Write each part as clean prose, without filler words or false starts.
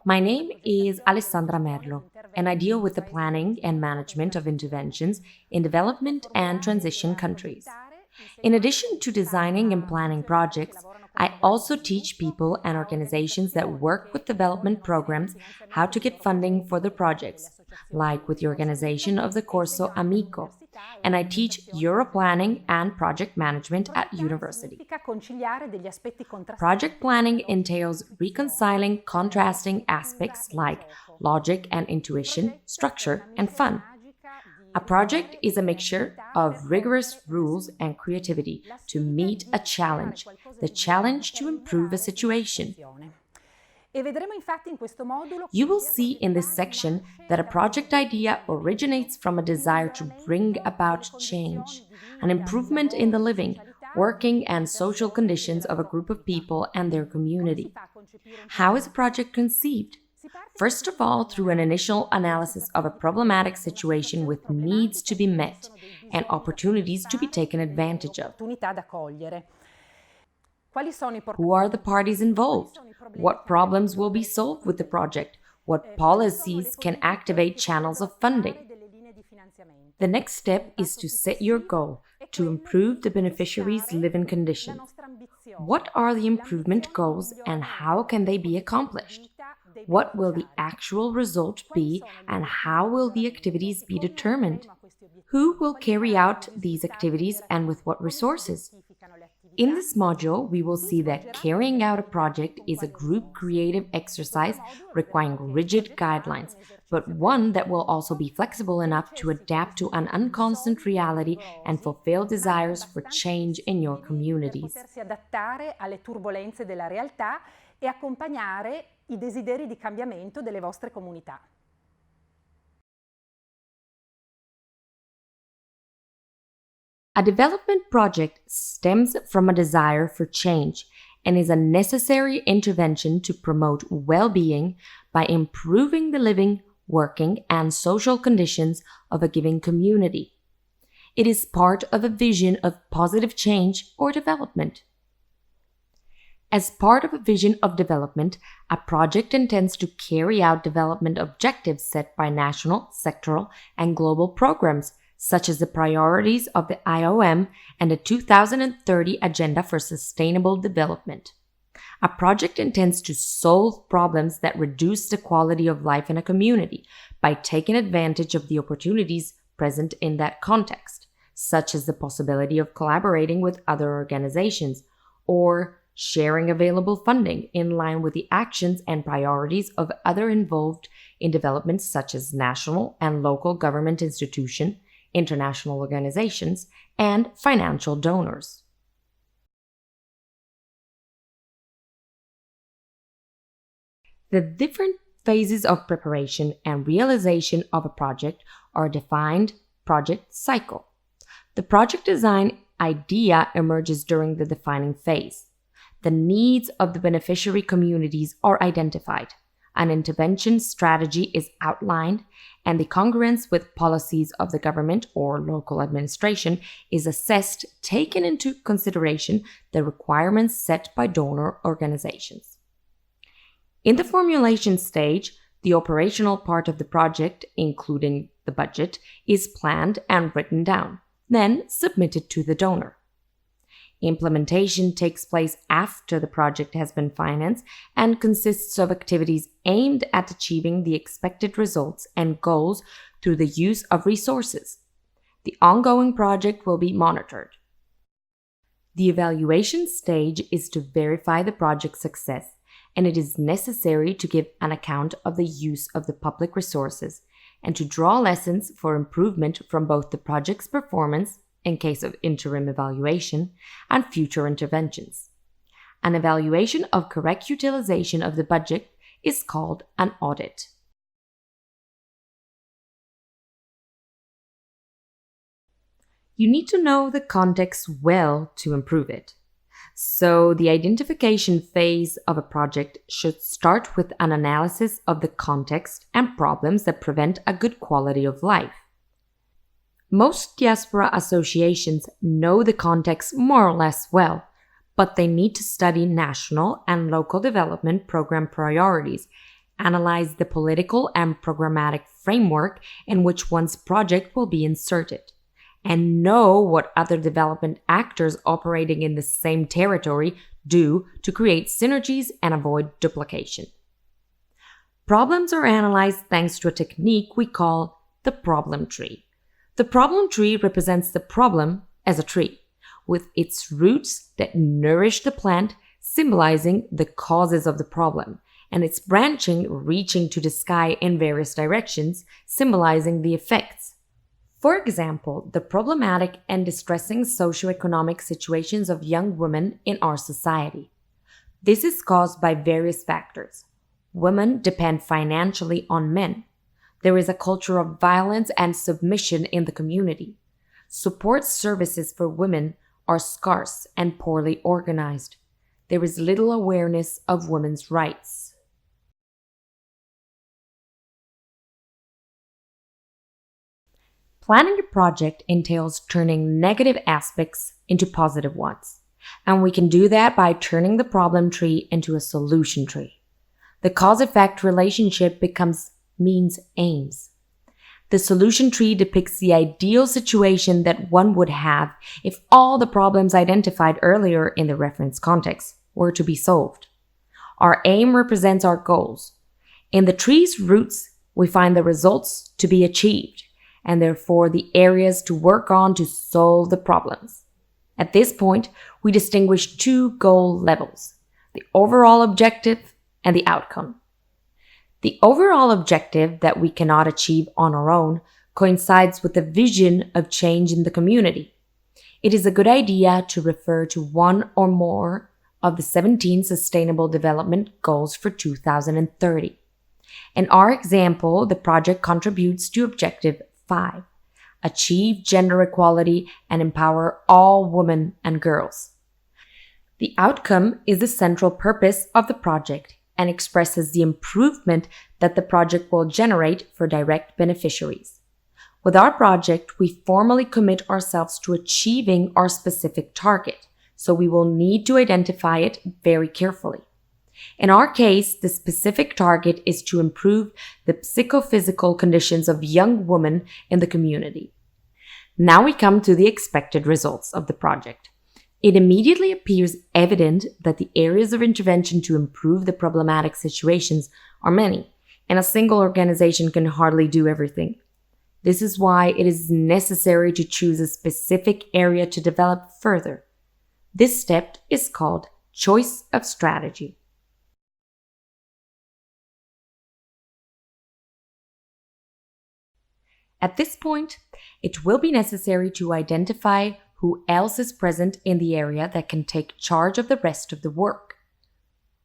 My name is Alessandra Merlo, and I deal with the planning and management of interventions in development and transition countries. In addition to designing and planning projects, I also teach people and organizations that work with development programs how to get funding for their projects, like with the organization of the Corso Amico, and I teach Europlanning and project management at university. Project planning entails reconciling contrasting aspects like logic and intuition, structure, and fun. A project is a mixture of rigorous rules and creativity to meet a challenge, the challenge to improve a situation. You will see in this section that a project idea originates from a desire to bring about change, an improvement in the living, working, and social conditions of a group of people and their community. How is a project conceived? First of all, through an initial analysis of a problematic situation with needs to be met and opportunities to be taken advantage of. Who are the parties involved? What problems will be solved with the project? What policies can activate channels of funding? The next step is to set your goal to improve the beneficiaries' living conditions. What are the improvement goals and how can they be accomplished? What will the actual result be and how will the activities be determined? Who will carry out these activities and with what resources? In this module, we will see that carrying out a project is a group creative exercise requiring rigid guidelines, but one that will also be flexible enough to adapt to an unconstant reality and fulfill desires for change in your communities. E accompagnare i desideri di cambiamento delle vostre comunità. A development project stems from a desire for change and is a necessary intervention to promote well-being by improving the living, working, and social conditions of a given community. It is part of a vision of positive change or development. As part of a vision of development, a project intends to carry out development objectives set by national, sectoral, and global programs, such as the priorities of the IOM and the 2030 Agenda for Sustainable Development. A project intends to solve problems that reduce the quality of life in a community by taking advantage of the opportunities present in that context, such as the possibility of collaborating with other organizations or sharing available funding in line with the actions and priorities of other involved in development such as national and local government institutions, international organizations, and financial donors. The different phases of preparation and realization of a project are a defined project cycle. The project design idea emerges during the defining phase. The needs of the beneficiary communities are identified, an intervention strategy is outlined, and the congruence with policies of the government or local administration is assessed, taking into consideration the requirements set by donor organizations. In the formulation stage, the operational part of the project, including the budget, is planned and written down, then submitted to the donor. Implementation takes place after the project has been financed and consists of activities aimed at achieving the expected results and goals through the use of resources. The ongoing project will be monitored. The evaluation stage is to verify the project's success, and it is necessary to give an account of the use of the public resources and to draw lessons for improvement from both the project's performance in case of interim evaluation, and future interventions. An evaluation of correct utilization of the budget is called an audit. You need to know the context well to improve it. So the identification phase of a project should start with an analysis of the context and problems that prevent a good quality of life. Most diaspora associations know the context more or less well, but they need to study national and local development program priorities, analyze the political and programmatic framework in which one's project will be inserted, and know what other development actors operating in the same territory do to create synergies and avoid duplication. Problems are analyzed thanks to a technique we call the problem tree. The problem tree represents the problem as a tree, with its roots that nourish the plant symbolizing the causes of the problem, and its branching reaching to the sky in various directions, symbolizing the effects. For example, the problematic and distressing socioeconomic situations of young women in our society. This is caused by various factors. Women depend financially on men. There is a culture of violence and submission in the community. Support services for women are scarce and poorly organized. There is little awareness of women's rights. Planning a project entails turning negative aspects into positive ones, and we can do that by turning the problem tree into a solution tree. The cause-effect relationship becomes means-aims. The solution tree depicts the ideal situation that one would have if all the problems identified earlier in the reference context were to be solved. Our aim represents our goals. In the tree's roots, we find the results to be achieved, and therefore the areas to work on to solve the problems. At this point, we distinguish two goal levels, the overall objective and the outcome. The overall objective that we cannot achieve on our own coincides with the vision of change in the community. It is a good idea to refer to one or more of the 17 Sustainable Development Goals for 2030. In our example, the project contributes to Objective 5, achieve gender equality and empower all women and girls. The outcome is the central purpose of the project and expresses the improvement that the project will generate for direct beneficiaries. With our project, we formally commit ourselves to achieving our specific target, so we will need to identify it very carefully. In our case, the specific target is to improve the psychophysical conditions of young women in the community. Now we come to the expected results of the project. It immediately appears evident that the areas of intervention to improve the problematic situations are many, and a single organization can hardly do everything. This is why it is necessary to choose a specific area to develop further. This step is called choice of strategy. At this point, it will be necessary to identify who else is present in the area that can take charge of the rest of the work.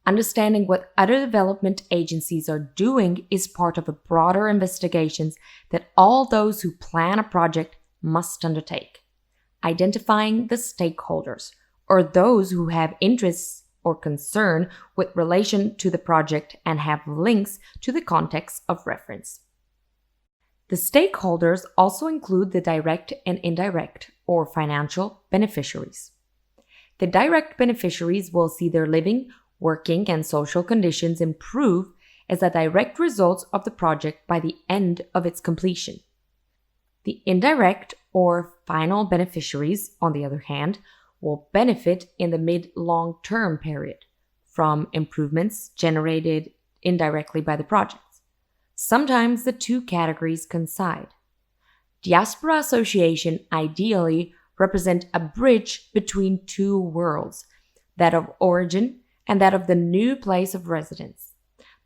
Understanding what other development agencies are doing is part of a broader investigation that all those who plan a project must undertake. Identifying the stakeholders, or those who have interests or concern with relation to the project and have links to the context of reference. The stakeholders also include the direct and indirect or financial beneficiaries. The direct beneficiaries will see their living, working, and social conditions improve as a direct result of the project by the end of its completion. The indirect or final beneficiaries, on the other hand, will benefit in the mid-long term period from improvements generated indirectly by the project. Sometimes the two categories coincide. Diaspora Association ideally represent a bridge between two worlds, that of origin and that of the new place of residence.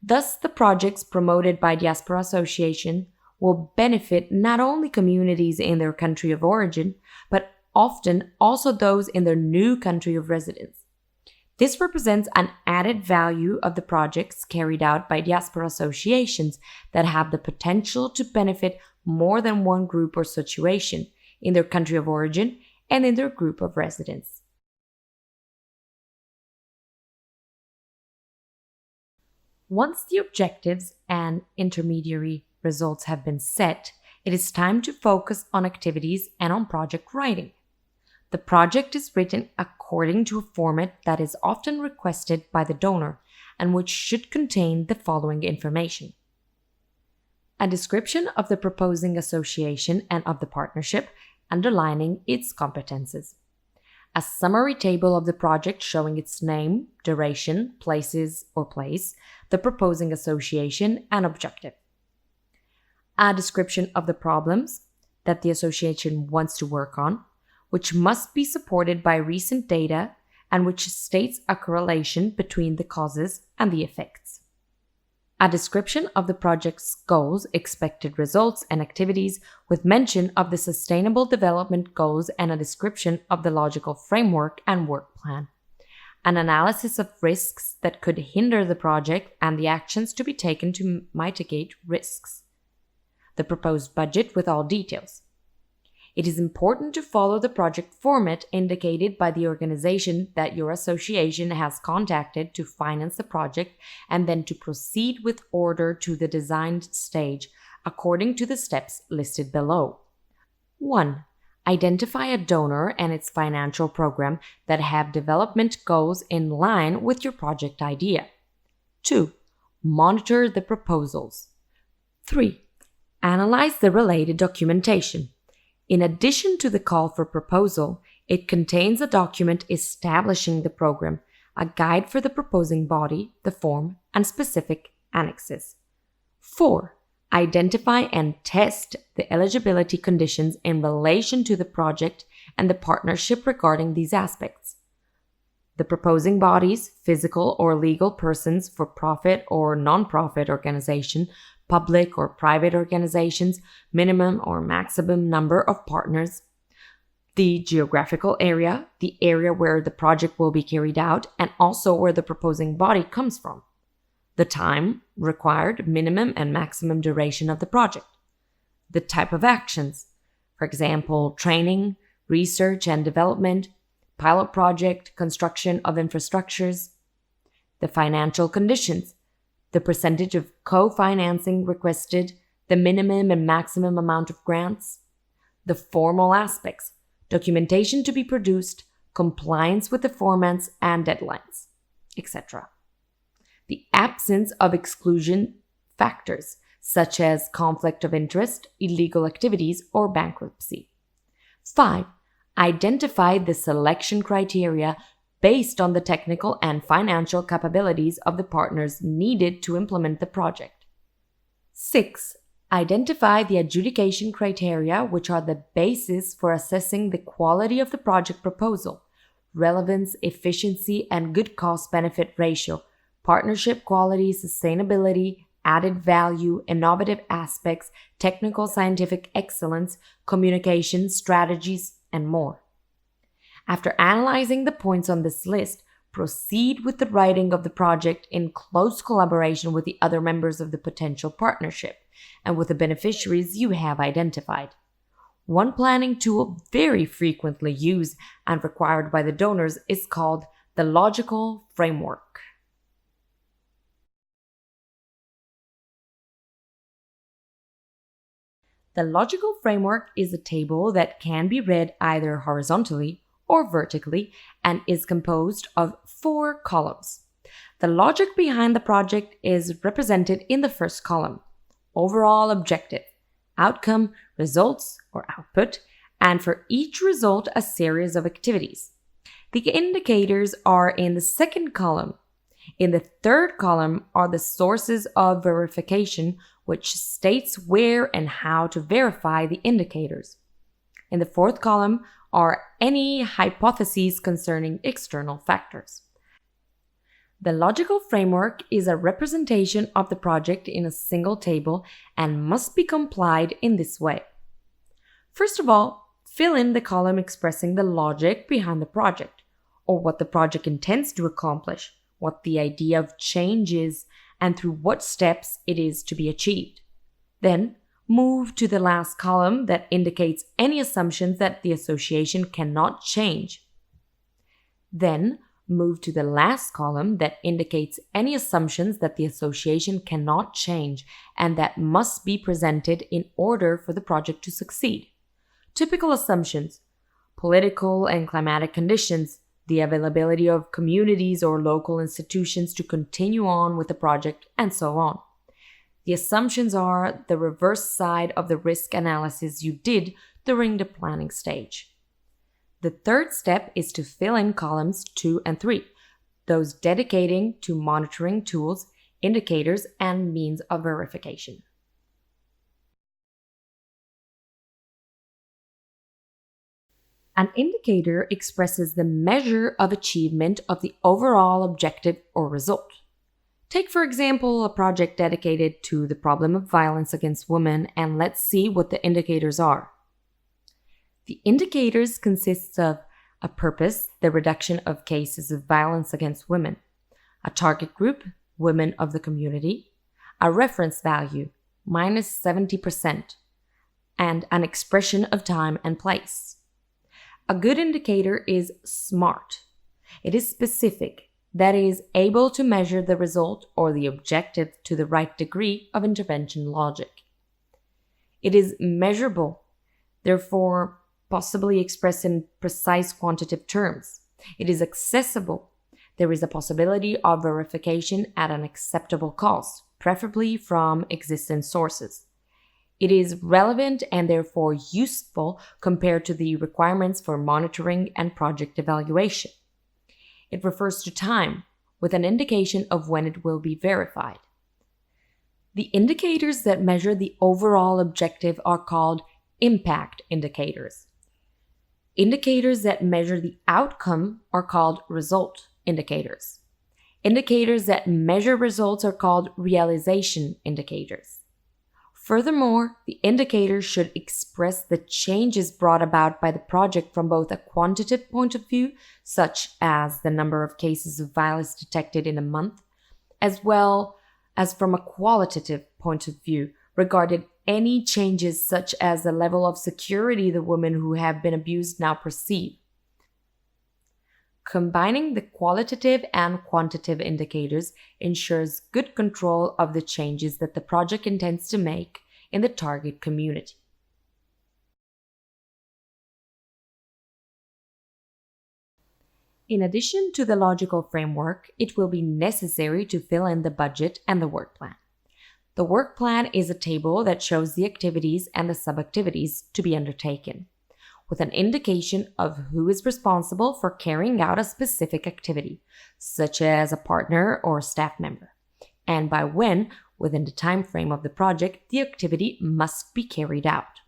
Thus, the projects promoted by Diaspora Association will benefit not only communities in their country of origin, but often also those in their new country of residence. This represents an added value of the projects carried out by diaspora associations that have the potential to benefit more than one group or situation in their country of origin and in their group of residence. Once the objectives and intermediary results have been set, it is time to focus on activities and on project writing. The project is written according to a format that is often requested by the donor and which should contain the following information: a description of the proposing association and of the partnership, underlining its competences; a summary table of the project showing its name, duration, places or place, the proposing association, and objective; a description of the problems that the association wants to work on, which must be supported by recent data and which states a correlation between the causes and the effects; a description of the project's goals, expected results, and activities with mention of the Sustainable Development Goals and a description of the logical framework and work plan; an analysis of risks that could hinder the project and the actions to be taken to mitigate risks; the proposed budget with all details. It is important to follow the project format indicated by the organization that your association has contacted to finance the project, and then to proceed with order to the designed stage according to the steps listed below. 1. Identify a donor and its financial program that have development goals in line with your project idea. 2. Monitor the proposals. 3. Analyze the related documentation. In addition to the call for proposal, it contains a document establishing the program, a guide for the proposing body, the form, and specific annexes. 4. Identify and test the eligibility conditions in relation to the project and the partnership regarding these aspects. The proposing bodies, physical or legal persons, for profit or non-profit organization, public or private organizations, minimum or maximum number of partners, the geographical area, the area where the project will be carried out, and also where the proposing body comes from, the time required, minimum and maximum duration of the project, the type of actions, for example, training, research and development, pilot project, construction of infrastructures, the financial conditions, the percentage of co-financing requested, the minimum and maximum amount of grants, the formal aspects, documentation to be produced, compliance with the formats and deadlines, etc. The absence of exclusion factors, such as conflict of interest, illegal activities, or bankruptcy. 5. Identify the selection criteria based on the technical and financial capabilities of the partners needed to implement the project. 6. Identify the adjudication criteria, which are the basis for assessing the quality of the project proposal, relevance, efficiency, and good cost-benefit ratio, partnership quality, sustainability, added value, innovative aspects, technical scientific excellence, communication, strategies, and more. After analyzing the points on this list, proceed with the writing of the project in close collaboration with the other members of the potential partnership and with the beneficiaries you have identified. One planning tool very frequently used and required by the donors is called the logical framework. The logical framework is a table that can be read either horizontally or vertically and is composed of 4 columns. The logic behind the project is represented in the first column: overall objective, outcome, results or output, and for each result a series of activities. The indicators are in the second column. In the third column are the sources of verification, which states where and how to verify the indicators. In the fourth column are any hypotheses concerning external factors. The logical framework is a representation of the project in a single table and must be complied in this way. First of all, fill in the column expressing the logic behind the project, or what the project intends to accomplish, what the idea of change is, and through what steps it is to be achieved. Then, move to the last column that indicates any assumptions that the association cannot change. Then, move to the last column that indicates any assumptions that the association cannot change and that must be presented in order for the project to succeed. Typical assumptions: political and climatic conditions, the availability of communities or local institutions to continue on with the project, and so on. The assumptions are the reverse side of the risk analysis you did during the planning stage. The third step is to fill in columns 2 and 3, those dedicating to monitoring tools, indicators, and means of verification. An indicator expresses the measure of achievement of the overall objective or result. Take, for example, a project dedicated to the problem of violence against women, and let's see what the indicators are. The indicators consist of a purpose, the reduction of cases of violence against women, a target group, women of the community, a reference value, -70%, and an expression of time and place. A good indicator is SMART. It is specific, that is, able to measure the result or the objective to the right degree of intervention logic. It is measurable, therefore possibly expressed in precise quantitative terms. It is accessible. There is a possibility of verification at an acceptable cost, preferably from existing sources. It is relevant and therefore useful compared to the requirements for monitoring and project evaluation. It refers to time, with an indication of when it will be verified. The indicators that measure the overall objective are called impact indicators. Indicators that measure the outcome are called result indicators. Indicators that measure results are called realization indicators. Furthermore, the indicators should express the changes brought about by the project from both a quantitative point of view, such as the number of cases of violence detected in a month, as well as from a qualitative point of view, regarding any changes such as the level of security the women who have been abused now perceive. Combining the qualitative and quantitative indicators ensures good control of the changes that the project intends to make in the target community. In addition to the logical framework, it will be necessary to fill in the budget and the work plan. The work plan is a table that shows the activities and the sub-activities to be undertaken, with an indication of who is responsible for carrying out a specific activity, such as a partner or staff member, and by when, within the time frame of the project, the activity must be carried out.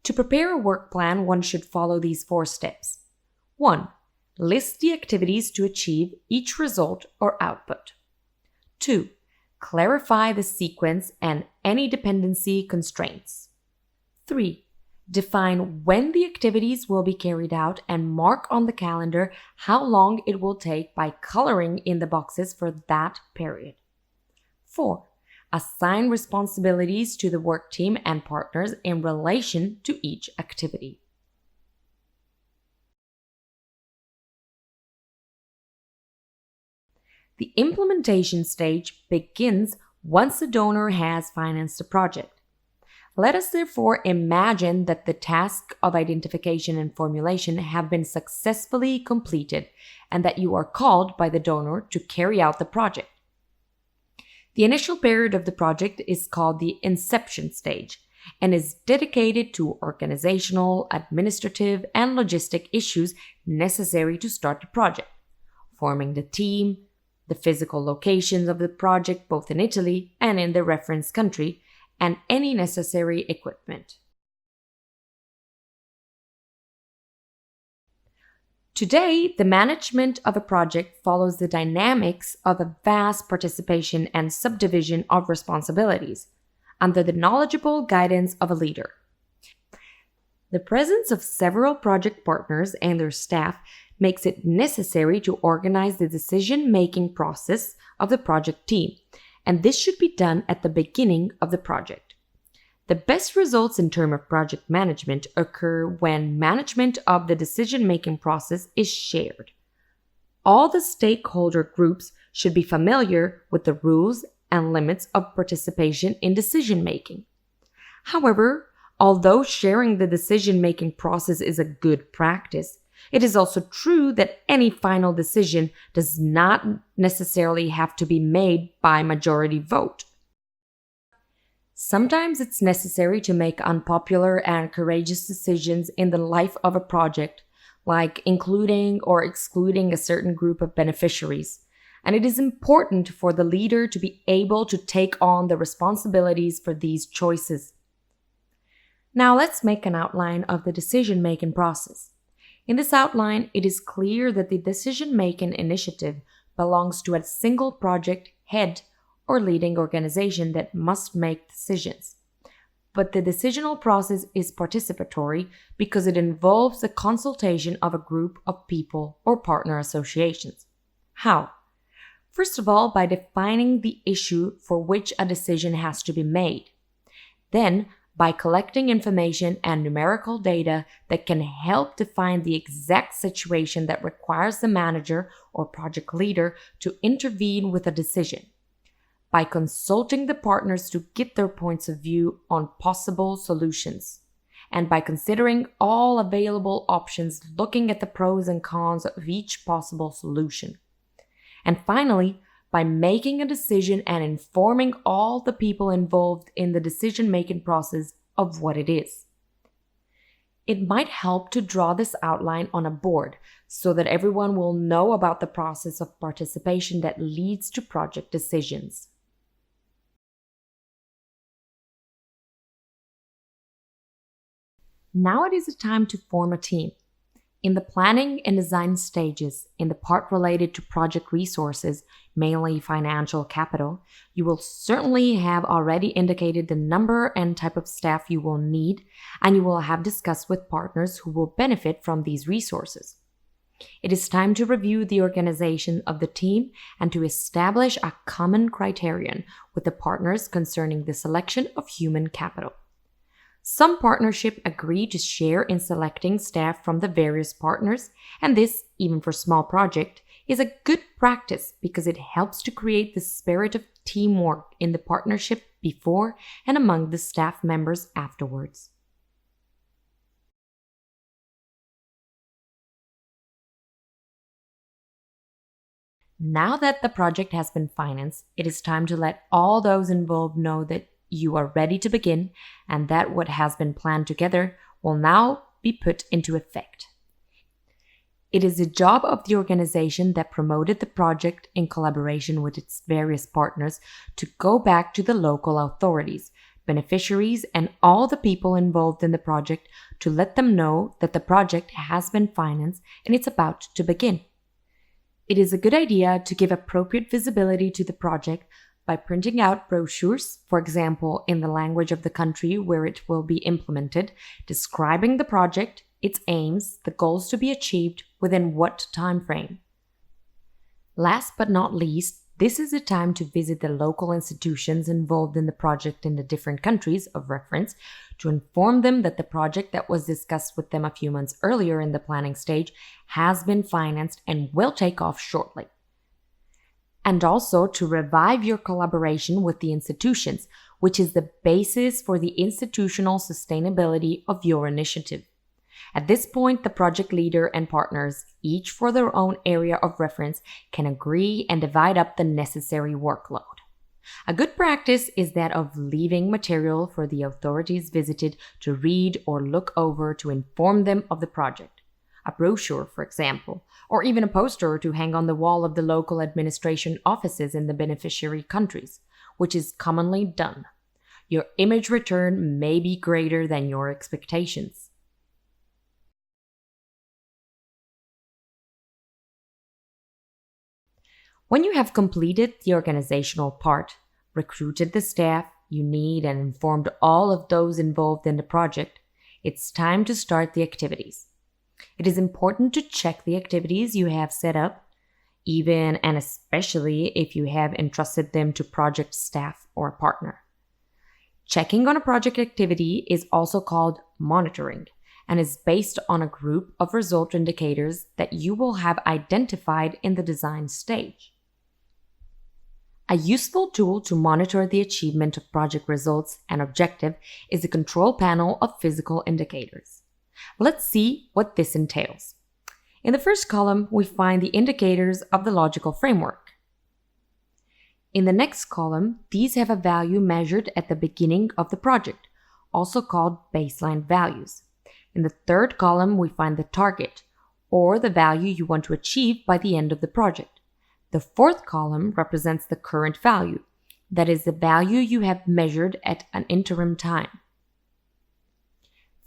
To prepare a work plan, one should follow these 4 steps. 1. List the activities to achieve each result or output. 2. Clarify the sequence and any dependency constraints. 3. Define when the activities will be carried out and mark on the calendar how long it will take by coloring in the boxes for that period. 4. Assign responsibilities to the work team and partners in relation to each activity. The implementation stage begins once the donor has financed the project. Let us therefore imagine that the task of identification and formulation have been successfully completed and that you are called by the donor to carry out the project. The initial period of the project is called the inception stage and is dedicated to organizational, administrative, and logistic issues necessary to start the project, forming the team, the physical locations of the project both in Italy and in the reference country, and any necessary equipment. Today, the management of a project follows the dynamics of a vast participation and subdivision of responsibilities, under the knowledgeable guidance of a leader. The presence of several project partners and their staff makes it necessary to organize the decision-making process of the project team, and this should be done at the beginning of the project. The best results in terms of project management occur when management of the decision-making process is shared. All the stakeholder groups should be familiar with the rules and limits of participation in decision-making. However, Although sharing the decision-making process is a good practice, it is also true that any final decision does not necessarily have to be made by majority vote. Sometimes it's necessary to make unpopular and courageous decisions in the life of a project, like including or excluding a certain group of beneficiaries. And it is important for the leader to be able to take on the responsibilities for these choices. Now let's make an outline of the decision-making process. In this outline, it is clear that the decision-making initiative belongs to a single project head or leading organization that must make decisions. But the decisional process is participatory because it involves the consultation of a group of people or partner associations. How? First of all, by defining the issue for which a decision has to be made. Then, by collecting information and numerical data that can help define the exact situation that requires the manager or project leader to intervene with a decision. By consulting the partners to get their points of view on possible solutions. And by considering all available options, looking at the pros and cons of each possible solution. And finally, by making a decision and informing all the people involved in the decision-making process of what it is. It might help to draw this outline on a board so that everyone will know about the process of participation that leads to project decisions. Now it is the time to form a team. In the planning and design stages, in the part related to project resources, mainly financial capital, you will certainly have already indicated the number and type of staff you will need, and you will have discussed with partners who will benefit from these resources. It is time to review the organization of the team and to establish a common criterion with the partners concerning the selection of human capital. Some partnerships agree to share in selecting staff from the various partners, and this, even for small projects, is a good practice because it helps to create the spirit of teamwork in the partnership before and among the staff members afterwards. Now that the project has been financed, it is time to let all those involved know that you are ready to begin and that what has been planned together will now be put into effect. It is the job of the organization that promoted the project in collaboration with its various partners to go back to the local authorities, beneficiaries, and all the people involved in the project to let them know that the project has been financed and it's about to begin. It is a good idea to give appropriate visibility to the project by printing out brochures, for example, in the language of the country where it will be implemented, describing the project, its aims, the goals to be achieved, within what time frame. Last but not least, this is a time to visit the local institutions involved in the project in the different countries of reference to inform them that the project that was discussed with them a few months earlier in the planning stage has been financed and will take off shortly. And also to revive your collaboration with the institutions, which is the basis for the institutional sustainability of your initiative. At this point, the project leader and partners, each for their own area of reference, can agree and divide up the necessary workload. A good practice is that of leaving material for the authorities visited to read or look over to inform them of the project. A brochure, for example, or even a poster to hang on the wall of the local administration offices in the beneficiary countries, which is commonly done. Your image return may be greater than your expectations. When you have completed the organizational part, recruited the staff you need, and informed all of those involved in the project, it's time to start the activities. It is important to check the activities you have set up, even and especially if you have entrusted them to project staff or partner. Checking on a project activity is also called monitoring and is based on a group of result indicators that you will have identified in the design stage. A useful tool to monitor the achievement of project results and objective is the control panel of physical indicators. Let's see what this entails. In the first column, we find the indicators of the logical framework. In the next column, these have a value measured at the beginning of the project, also called baseline values. In the third column, we find the target, or the value you want to achieve by the end of the project. The fourth column represents the current value, that is the value you have measured at an interim time.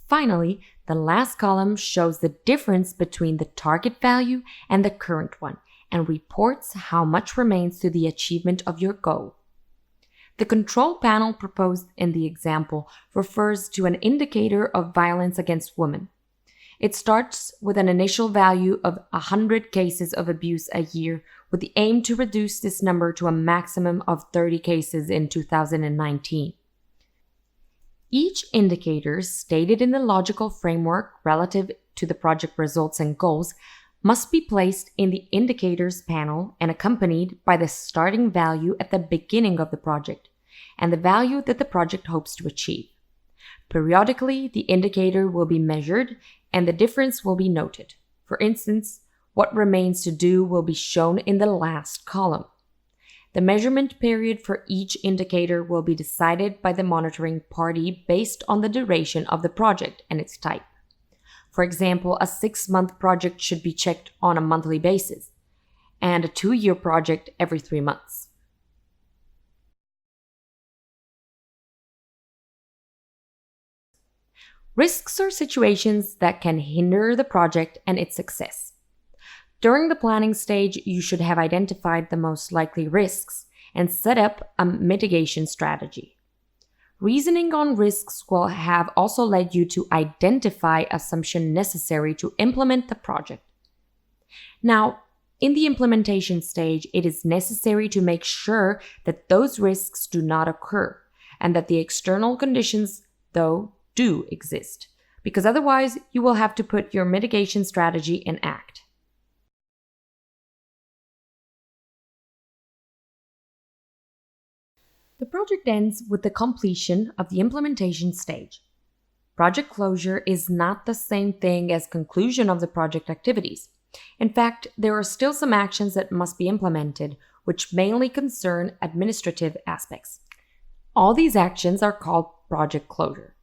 Finally, the last column shows the difference between the target value and the current one and reports how much remains to the achievement of your goal. The control panel proposed in the example refers to an indicator of violence against women. It starts with an initial value of 100 cases of abuse a year, with the aim to reduce this number to a maximum of 30 cases in 2019. Each indicator stated in the logical framework relative to the project results and goals must be placed in the indicators panel and accompanied by the starting value at the beginning of the project and the value that the project hopes to achieve. Periodically, the indicator will be measured and the difference will be noted. For instance, what remains to do will be shown in the last column. The measurement period for each indicator will be decided by the monitoring party based on the duration of the project and its type. For example, a 6-month project should be checked on a monthly basis, and a 2-year project every 3 months. Risks are situations that can hinder the project and its success. During the planning stage, you should have identified the most likely risks and set up a mitigation strategy. Reasoning on risks will have also led you to identify assumptions necessary to implement the project. Now, in the implementation stage, it is necessary to make sure that those risks do not occur and that the external conditions, though, do exist, because otherwise you will have to put your mitigation strategy in act. The project ends with the completion of the implementation stage. Project closure is not the same thing as conclusion of the project activities. In fact, there are still some actions that must be implemented, which mainly concern administrative aspects. All these actions are called project closure.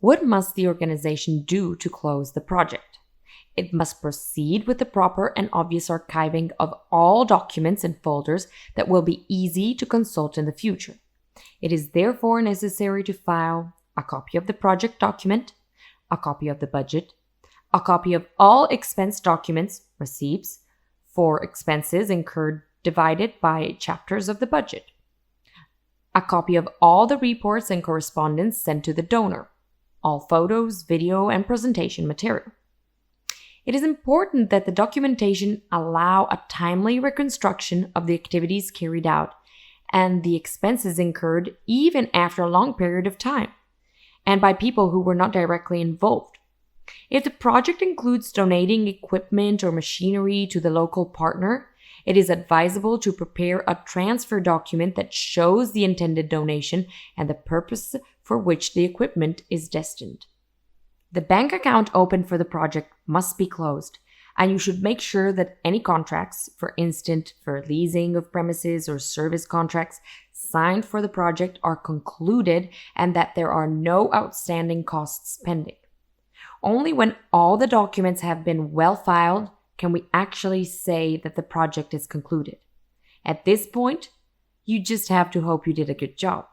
What must the organization do to close the project? It must proceed with the proper and obvious archiving of all documents and folders that will be easy to consult in the future. It is therefore necessary to file a copy of the project document, a copy of the budget, a copy of all expense documents, receipts, for expenses incurred divided by chapters of the budget, a copy of all the reports and correspondence sent to the donor, all photos, video, and presentation material. It is important that the documentation allow a timely reconstruction of the activities carried out and the expenses incurred even after a long period of time, and by people who were not directly involved. If the project includes donating equipment or machinery to the local partner, it is advisable to prepare a transfer document that shows the intended donation and the purpose for which the equipment is destined. The bank account opened for the project must be closed, and you should make sure that any contracts, for instance, for leasing of premises or service contracts, signed for the project are concluded and that there are no outstanding costs pending. Only when all the documents have been well filed can we actually say that the project is concluded. At this point, you just have to hope you did a good job.